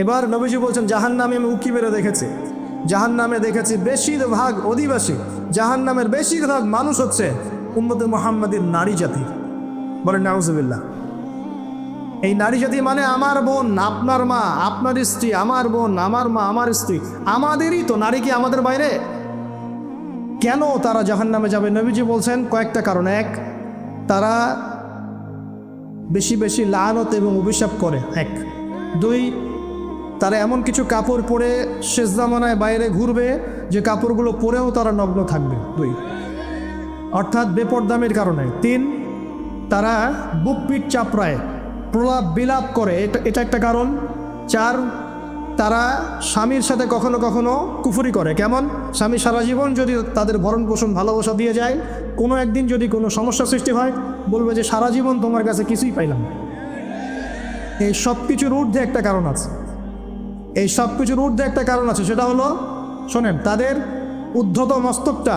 এবার নবীজি বলছেন জাহান্নামে আমি উকি মেরে দেখেছি, জাহান্নামে দেখেছি বেশিরভাগ অধিবাসী, জাহান্নামের বেশিরভাগ মানুষ হচ্ছে উম্মতে মুহাম্মাদের নারী জাতি। বলেন নাউজুবিল্লাহ। এই নারী জাতি মানে আমার বোন, আপনার মা, আপনার স্ত্রী, আমার বোন, আমার মা, আমার স্ত্রী, আমাদেরই তো। নারী কি আমাদের বাইরে? কেন তারা জাহান্নামে যাবে? নবীজি বলছেন কয়েকটা কারণ। এক, তারা বেশি বেশি লানত এবং অভিশাপ করে। এক। দুই, তারা এমন কিছু কাপড় পরে শেষ জামানায় বাইরে ঘুরবে যে কাপড়গুলো পরেও তারা নগ্ন থাকবে। দুই, অর্থাৎ বেপরদামির কারণে। তিন, তারা বুক পিঠ চাপড়ায়, প্রলাপ বিলাপ করে, এটা একটা কারণ। চার, তারা স্বামীর সাথে কখনো কখনো কুফরি করে। কেমন? স্বামী সারা জীবন যদি তাদের ভরণ পোষণ ভালোবাসা দিয়ে যায়, কোনো একদিন যদি কোনো সমস্যা সৃষ্টি হয়, বলবে যে সারা জীবন তোমার কাছে কিছুই পাইলাম। এই সব কিছুর ঊর্ধ্বে একটা কারণ আছে, এই সব কিছুর ঊর্ধ্বে একটা কারণ আছে। সেটা হলো, শোনেন, তাদের উদ্ধত মস্তকটা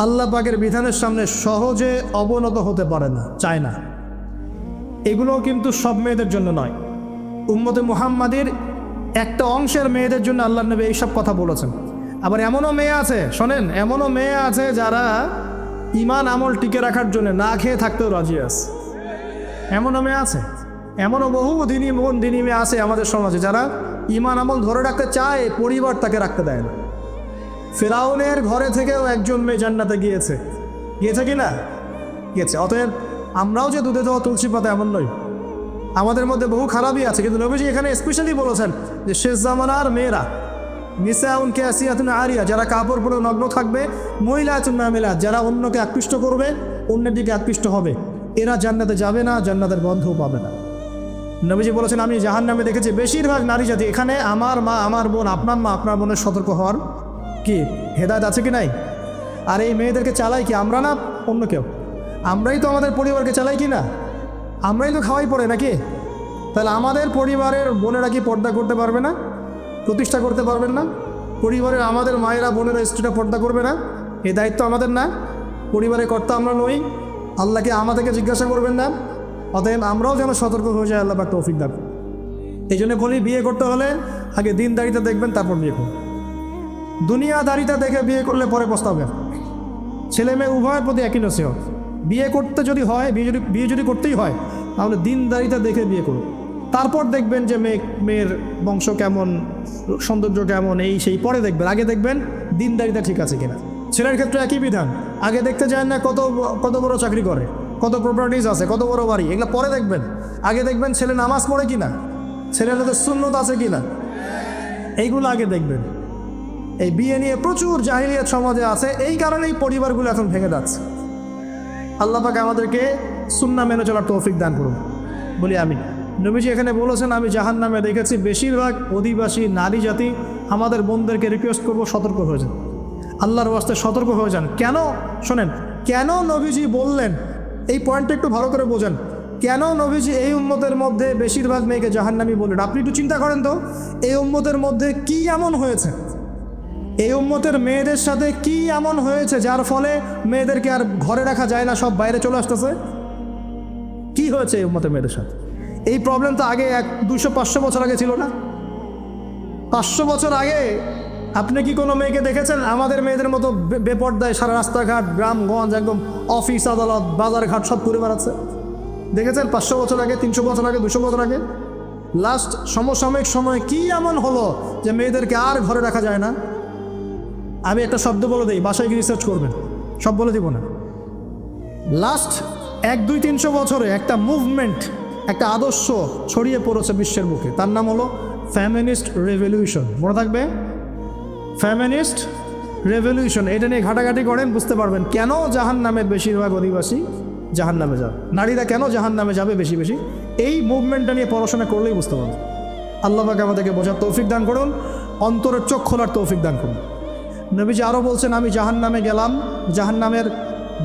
আল্লাহ পাকের বিধানের সামনে সহজে অবনত হতে পারে না, চায় না। এগুলো কিন্তু সব মেয়েদের জন্য নয়, উম্মতে মুহাম্মাদের একটা অংশের মেয়েদের জন্য আল্লাহ নবী এইসব কথা বলেছেন। আবার এমনও মেয়ে আছে, শোনেন, এমনও মেয়ে আছে যারা ইমান আমল টিকে রাখার জন্য না খেয়ে থাকতেও রাজি আছে। এমনও মেয়ে আছে, এমনও বহু দিনী মন দিনী মেয়ে আছে আমাদের সমাজে যারা ইমান আমল ধরে রাখতে চায়, পরিবার তাকে রাখতে দেয় না। ফেরাউনের ঘরে থেকেও একজন মেয়ে জান্নাতে গিয়েছে, গিয়েছে কি না? গিয়েছে। অতএব আমরাও যে দুধে দেওয়া তুলসী পাতা এমন নই, আমাদের মধ্যে বহু খারাপই আছে। কিন্তু নবীজি এখানে স্পেশালি বলেছেন যে শেষ জামানার মেয়েরা, নিসাউন কাসিয়াতুন আরিয়া, যারা কাপড় পরে নগ্ন থাকবে, মহিলাতুন মামিলাত, যারা অন্যকে আকৃষ্ট করবে, অন্যের দিকে আকৃষ্ট হবে, এরা জান্নাতে যাবে না, জান্নাতের গন্ধও পাবে না। নবীজি বলেছেন আমি জাহান্নামে দেখেছি বেশিরভাগ নারী জাতি। এখানে আমার মা, আমার বোন, আপনার মা, আপনার বোনের সতর্ক হওয়ার কি হেদায়েত আছে কি নাই? আর এই মেয়েদেরকে চালাই কি আমরা না অন্য কেউ? আমরাই তো আমাদের পরিবারকে চালাই কি না? আমরাই তো খাওয়াই পড়ে নাকি? তাহলে আমাদের পরিবারের বোনেরা কি পর্দা করতে পারবে না? প্রতিষ্ঠা করতে পারবেন না? পরিবারের আমাদের মায়েরা, বোনেরা, স্ত্রীরা পর্দা করবে না? এই দায়িত্ব আমাদের না? পরিবারের কর্তা আমরা নই? আল্লাহকে আমাদেরকে জিজ্ঞাসা করবেন না? অতএব আমরাও যেন সতর্ক হয়ে যায়, আল্লাহ পাক তৌফিক দান। এই জন্য বলি, বিয়ে করতে হলে আগে দিনদারিতা দেখবেন, তারপর বিয়ে করুন। দুনিয়াদারিতা দেখে বিয়ে করলে পরে পস্তাবেন। ছেলে মেয়ে উভয়ের প্রতি একই নসিহত, বিয়ে করতে যদি হয়, বিয়ে যদি করতেই হয়, তাহলে দিনদারিতা দেখে বিয়ে করুন। তারপর দেখবেন যে মেয়ের বংশ কেমন, সৌন্দর্য কেমন, এই সেই পরে দেখবেন। আগে দেখবেন দিনদারিতা ঠিক আছে কিনা। ছেলের ক্ষেত্রে একই বিধান, আগে দেখতে যান না কত বড় চাকরি করে, কত প্রপার্টিজ আছে, কত বড় বাড়ি, এগুলো পরে দেখবেন। আগে দেখবেন ছেলে নামাজ পড়ে কিনা, ছেলের মধ্যে সুন্নত আছে কিনা, এইগুলো আগে দেখবেন। এই বিয়ে নিয়ে প্রচুর জাহিলিয়াত সমাজে আছে, এই কারণেই পরিবারগুলো এখন ভেঙে যাচ্ছে। আল্লাহ পাক আমাদেরকে সুন্নাহ মেনে চলার তৌফিক দান করুন, বলি আমি। নবীজি এখানে বলেছেন আমি জাহান্নামে দেখেছি বেশিরভাগ অধিবাসী নারী জাতি। আমাদের বোনদেরকে রিকোয়েস্ট করবো, সতর্ক হয়ে যান, আল্লাহর ওয়াস্তে সতর্ক হয়ে যান। কেন? শোনেন, কেন নবীজি বললেন, এই পয়েন্টটা একটু ভালো করে বোঝেন। কেন নবীজি এই উম্মতের মধ্যে বেশিরভাগ মেয়েকে জাহান্নামী বললেন? আপনি একটু চিন্তা করেন তো, এই উম্মতের মধ্যে কি এমন হয়েছে, এই উম্মতের মেয়েদের সাথে কি এমন হয়েছে যার ফলে মেয়েদেরকে আর ঘরে রাখা যায় না, সব বাইরে চলে আসতেছে? কি হয়েছে এই উম্মতের মেয়েদের সাথে? এই প্রবলেম তো আগে 200-500 বছর আগে ছিল না? 500 বছর আগে আপনি কি কোনো মেয়েকে দেখেছেন আমাদের মেয়েদের মতো বেপর্দায় সারা রাস্তাঘাট, গ্রামগঞ্জ, একদম অফিস আদালত বাজারঘাট সব ঘুরে বেড়াচ্ছে? দেখেছেন 500 বছর আগে, 300 বছর আগে, 200 বছর আগে? লাস্ট সমসাময়িক সময় কি এমন হলো যে মেয়েদেরকে আর ঘরে রাখা যায় না? আমি একটা শব্দ বলে দিই, বাসায় গিয়ে রিসার্চ করবেন, সব বলে দিব না। লাস্ট 100-200-300 বছরে একটা মুভমেন্ট, একটা আদর্শ ছড়িয়ে পড়েছে বিশ্বের মুখে, তার নাম হলো ফেমিনিস্ট রেভলিউশন। মনে থাকবে, ফেমিনিস্ট রেভলিউশন। এটা নিয়ে ঘাটাঘাটি করেন, বুঝতে পারবেন কেন জাহান্নামের বেশিরভাগ অধিবাসী জাহান্নামে যাবে, নারীরা কেন জাহান্নামে যাবে বেশি বেশি। এই মুভমেন্টটা নিয়ে পড়াশোনা করলেই বুঝতে পারবেন। আল্লাহ পাক আমাদেরকে বোঝার তৌফিক দান করুন, অন্তরের চোখ খোলার তৌফিক দান করুন। নবীজি আরও বলছেন আমি জাহান্নামে গেলাম,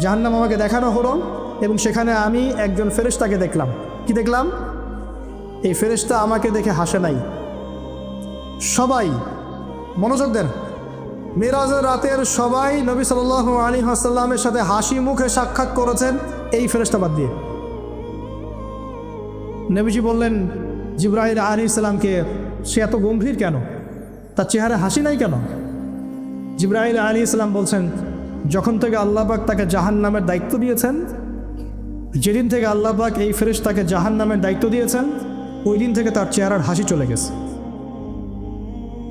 জাহান্নাম আমাকে দেখানো হলো, এবং সেখানে আমি একজন ফেরেশতাকে দেখলাম। কি দেখলাম? এই ফেরেশতা আমাকে দেখে হাসে নাই। সবাই মনোযোগ দেন, মেরাজের রাতের সবাই নবী সাল্লাল্লাহু আলাইহি ওয়াসাল্লামের সাথে হাসি মুখে সাক্ষাৎ করেছেন এই ফেরেশতা বাদ দিয়ে। নবীজি বললেন জিবরাইল আলাইহিস সালামকে, সে এত গম্ভীর কেন, তার চেহারা হাসি নাই কেন? জিবরাইল আলাইহিস সালাম বলছেন, যখন থেকে আল্লাহ পাক তাকে জাহান্নামের দায়িত্ব দিয়েছেন, যেদিন থেকে আল্লাহ পাক এই ফেরেশতাকে জাহান্নামের দায়িত্ব দিয়েছেন, ওই দিন থেকে তার চেহারার হাসি চলে গেছে।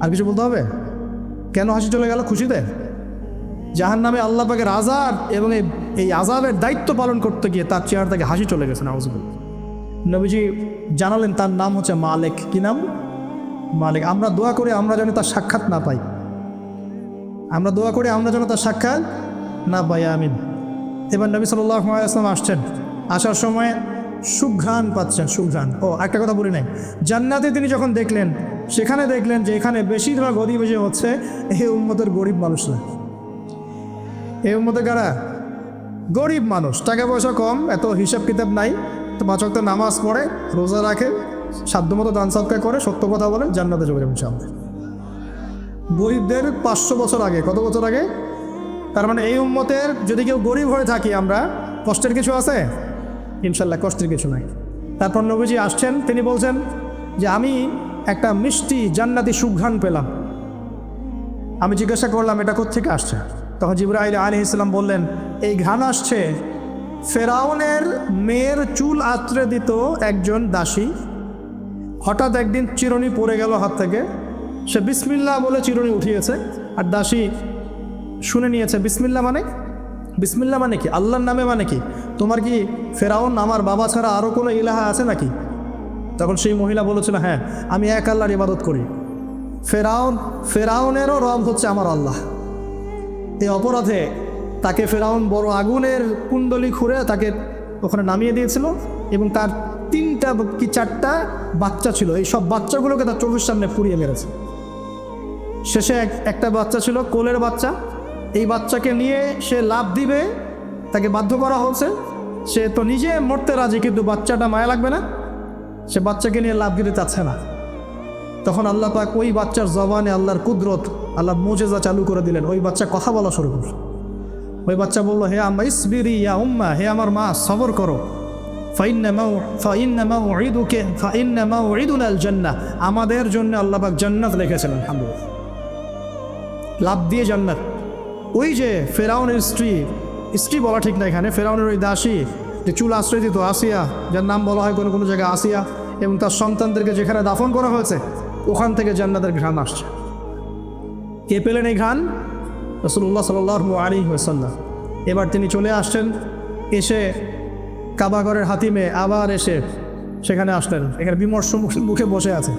আর কিছু বলতে হবে? কেন হাসি চলে গেল? খুশিতে? জাহান্নামে আল্লাহ পাকের আযাব এবং এই আযাবের দায়িত্ব পালন করতে গিয়ে তার চেহারা থেকে হাসি চলে গেছে। নাউযুবিল্লাহ। নবীজি জানালেন তার নাম হচ্ছে মালিক। কি নাম? মালিক। আমরা দোয়া করি আমরা যেন তার সাক্ষাৎ না পাই, আমরা দোয়া করি আমরা যেন তার সাক্ষাৎ না পাই। আমিন। এবার নবী সাল্লাল্লাহু আলাইহি ওয়াসাল্লাম আসছেন, আসার সময় সুঘ্রাণ পাচ্ছেন। সুঘ্রাণ। ও একটা কথা বলি নাই, জান্নাতে তিনি যখন দেখলেন, সেখানে দেখলেন যে এখানে বেশিরভাগ অধিবেশী হচ্ছে এই উম্মতের গরিব মানুষরা। এই উম্মতে কারা? গরিব মানুষ, টাকা পয়সা কম, এত হিসাব কিতাব নাই, তো 5 ওয়াক্ত নামাজ পড়ে, রোজা রাখে, সাধ্যমতো দান সদকা করে, সত্য কথা বলে, জান্নাতে চলে যাবেন ইনশাআল্লাহ। গরিবদের 500 বছর আগে, কত বছর আগে? তার মানে এই উম্মতের যদি কেউ গরিব হয়ে থাকি আমরা, কষ্টের কিছু আছে? ইনশাল্লাহ কষ্টের কিছু নাই। তারপর নবীজি আসছেন, তিনি বলছেন যে আমি একটা মিষ্টি জান্নাতি সুঘ্রাণ পেলাম। আমি জিজ্ঞাসা করলাম এটা কোত্থেকে আসছে? তখন জিবরাইল আলাইহিস সালাম বললেন, এই ঘ্রাণ আসছে ফেরাউনের মেয়ের চুল আঁচড়ে দিত একজন দাসী। হঠাৎ একদিন চিরুনি পড়ে গেল হাত থেকে, সে বিসমিল্লাহ বলে চিরুনি উঠিয়েছে, আর দাসী শুনে নিয়েছে বিসমিল্লাহ মানে? বিসমিল্লাহ মানে কি? আল্লাহর নামে মানে কি? তোমার কি ফেরাউন আমার বাবা ছাড়া আরও কোনো ইলাহা আছে নাকি? তখন সেই মহিলা বলেছিল, হ্যাঁ, আমি এক আল্লাহর ইবাদত করি। ফেরাউনেরও রব হচ্ছে আমার আল্লাহ। এই অপরাধে তাকে ফেরাউন বড় আগুনের কুণ্ডলি খুঁড়ে তাকে ওখানে নামিয়ে দিয়েছিল, এবং তার 3টা কি 4টা বাচ্চা ছিল। এই সব বাচ্চাগুলোকে তার চোখের সামনে পুড়িয়ে মেরেছে। শেষে একটা বাচ্চা ছিল, কোলের বাচ্চা। এই বাচ্চাকে নিয়ে সে লাফ দিবে, তাকে বাধ্য করা হচ্ছে। সে তো নিজে মরতে রাজি, কিন্তু বাচ্চাটা মায়া লাগবে না, সে বাচ্চাকে নিয়ে লাফ দিতে চাচ্ছে না। তখন আল্লাহ পাক ওই বাচ্চার জবানে আল্লাহর কুদরত, আল্লাহর মুজিজা চালু করে দিলেন। ওই বাচ্চা কথা বলা শুরু করল। ওই বাচ্চা বলল, হে আম্মা ইসবিরি ইয়া উম্মা, হে আমার মা সবর করো। ফাইন্না মাউইদুনাল জান্নাহ, আমাদের জন্য আল্লাহ পাক জান্নাত লিখেছেন। আলহামদুলিল্লাহ। লাভ দিয়ে জান্নাত। ওই যে ফেরাউনের স্ত্রী বলা ঠিক না এখানে, ফেরাউনের ওই দাসী যে চুল আশ্রয় দিত, আসিয়া, যার নাম বলা হয় কোনো কোনো জায়গায় আসিয়া, এবং তার সন্তানদেরকে যেখানে দাফন করা হয়েছে ওখান থেকে জান্নাতের ঘ্রাণ আসছে। কে পেলেন এই ঘ্রাণ? রাসূলুল্লাহ সাল্লাল্লাহু আলাইহি ওয়াসাল্লাম। এবার তিনি চলে আসছেন, এসে কাবাঘরের হাতিমে আবার এসে সেখানে আসলেন। এখানে বিমর্ষ মুখে বসে আছে।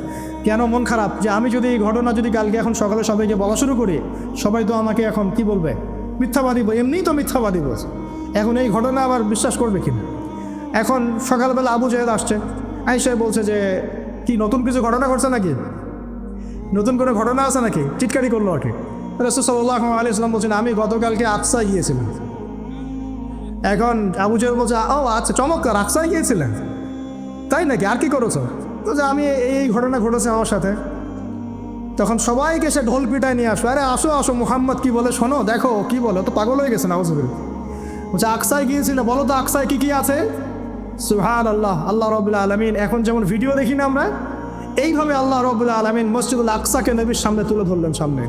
কেন মন খারাপ? যে আমি যদি এই ঘটনা যদি কালকে এখন সকালে সবাইকে বলা শুরু করি, সবাই তো আমাকে এখন কি বলবে? মিথ্যাবাদী। এমনিই তো মিথ্যাবাদী বলছে, এখন এই ঘটনা আবার বিশ্বাস করবে কিনা? এখন সকালবেলা আবু জাহেল আসছে, আয়েশা বলছে যে কি নতুন কিছু ঘটনা ঘটছে নাকি, নতুন কোনো ঘটনা আছে নাকি? চিৎকারি করলো আর কি। রাসূল সাল্লাল্লাহু আলাইহি ওয়াসাল্লাম বলছেন, আমি গতকালকে আকসায় গিয়েছিলাম। এখন আবু জাহেল বলছে, ও আচ্ছা, চমৎকার, আকসায় গিয়েছিলেন, তাই নাকি? আর কি করেছো? তো যে আমি এই ঘটনা ঘটেছে আমার সাথে। তখন সবাইকে সে ঢোল পিটায় নিয়ে আসো, আরে আসো আসো, মুহাম্মদ কি বলে শোনো, দেখো কি বলো। তো পাগল হয়ে গেছে নাউযুবিল্লাহ। বলছে আকসায় গিয়েছিল, বলো তো আকসায় কি কি আছে? সুবহানাল্লাহ, আল্লাহ রাব্বুল আলামিন। এখন যেমন ভিডিও দেখি না আমরা, এইভাবে আল্লাহ রাব্বুল আলামিন মসজিদুল আকসাকে নবীর সামনে তুলে ধরলেন সামনে,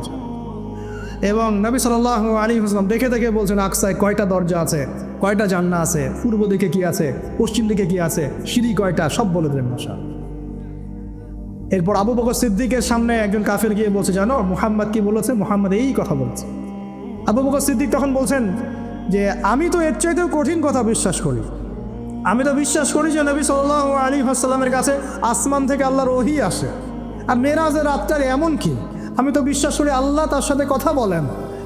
এবং নবী সাল্লাল্লাহু আলাইহি ওয়াসাল্লাম দেখে দেখে বলছেন আকসায় কয়টা দরজা আছে, কয়টা জান্নাত আছে, পূর্ব দিকে কি আছে, পশ্চিম দিকে কি আছে, সিঁড়ি কয়টা, সব বলে দিলেন মাশাআল্লাহ। এরপর আবু বকর সিদ্দিকের সামনে একজন কাফের গিয়ে বলছে, জানো মুহাম্মদ কি বলেছে? মুহাম্মদ এই কথা বলেছে। আবু বকর সিদ্দিক তখন বলছেন যে আমি তো এর চাইতেও কঠিন কথা বিশ্বাস করি। আমি তো বিশ্বাস করি যে নবী সাল্লাল্লাহু আলাইহি ওয়াসাল্লামের কাছে আসমান থেকে আল্লাহর ওহী আসে, আর মেরাজের রাতটার এমন কি, আমি তো বিশ্বাস করি আল্লাহ তার সাথে কথা বলেন,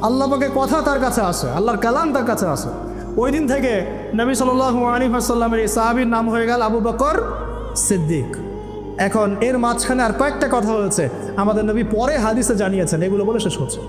আল্লাহ পাকে কথা তার কাছে আসে, আল্লাহর কালাম তার কাছে আসে। ওই দিন থেকে নবী সাল্লাল্লাহু আলাইহি ওয়াসাল্লামের এই সাহাবীর নাম হয়ে গেল আবু বকর সিদ্দিক। এখন এর মাঝখানে আর কয়েকটা কথা হয়েছে, আমাদের নবী পরে হাদিসে জানিয়েছেন, এগুলো বলে শেষ হচ্ছে।